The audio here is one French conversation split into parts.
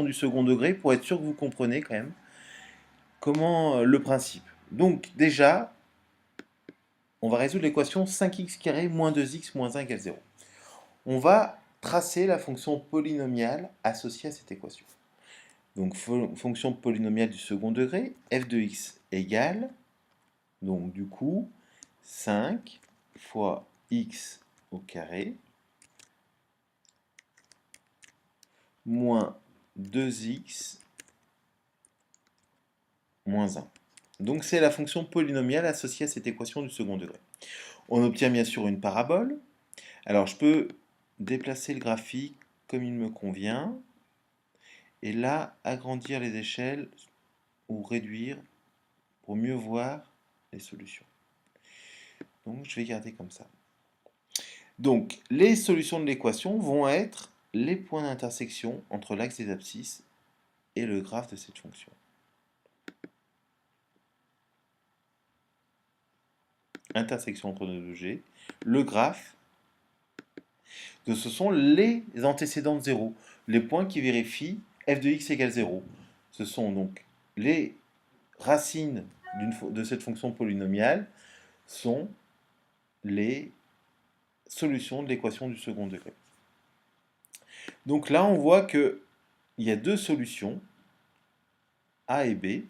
du second degré pour être sûr que vous comprenez quand même comment le principe. Donc déjà, on va résoudre l'équation 5x carré moins 2x moins 1 égale 0. On va tracer la fonction polynomiale associée à cette équation. Donc fonction polynomiale du second degré, f de x égale, donc du coup, 5 fois x au carré moins 2x moins 1. Donc c'est la fonction polynomiale associée à cette équation du second degré. On obtient bien sûr une parabole. Alors je peux déplacer le graphique comme il me convient. Et là, agrandir les échelles ou réduire pour mieux voir les solutions. Donc je vais garder comme ça. Donc les solutions de l'équation vont être les points d'intersection entre l'axe des abscisses et le graphe de cette fonction. Intersection entre nos deux G, le graphe, ce sont les antécédents de 0, les points qui vérifient f de x égale 0. Ce sont donc les racines de cette fonction polynomiale sont les solutions de l'équation du second degré. Donc là, on voit qu'il y a deux solutions, A et B,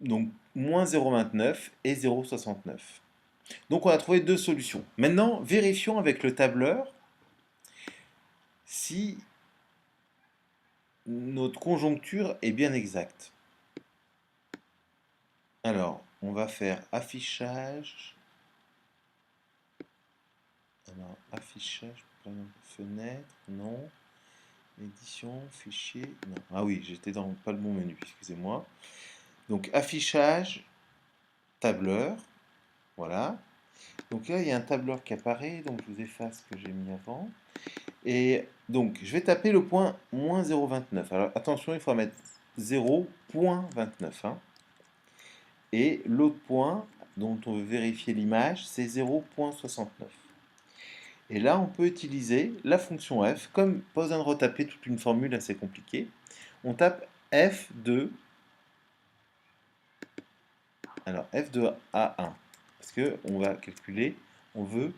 donc moins 0,29 et 0,69. Donc on a trouvé deux solutions. Maintenant, vérifions avec le tableur si notre conjoncture est bien exacte. Alors, on va faire affichage. Alors, affichage, fenêtre, non. Édition, fichier, non. Ah oui, j'étais dans pas le bon menu, excusez-moi. Donc, affichage, tableur, voilà. Donc là, il y a un tableur qui apparaît, donc je vous efface ce que j'ai mis avant. Et donc, je vais taper le point moins 0,29. Alors, attention, il faut mettre 0,29. Hein. Et l'autre point dont on veut vérifier l'image, c'est 0,69. Et là, on peut utiliser la fonction f, comme pas besoin de retaper toute une formule assez compliquée. On tape f de, alors f de A1, parce qu'on va calculer, on veut,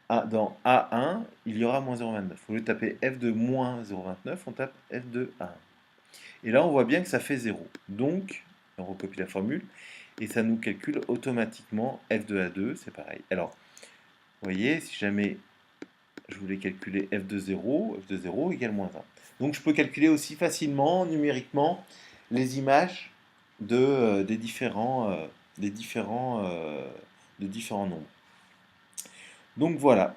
dans A1, il y aura moins 0,29. Au lieu de taper f de moins 0,29, on tape f de A1. Et là, on voit bien que ça fait 0. Donc, on recopie la formule, et ça nous calcule automatiquement f de A2, c'est pareil. Alors, vous voyez, si jamais je voulais calculer f de 0 égale moins 1. Donc je peux calculer aussi facilement, numériquement, les images des différents nombres. Donc voilà.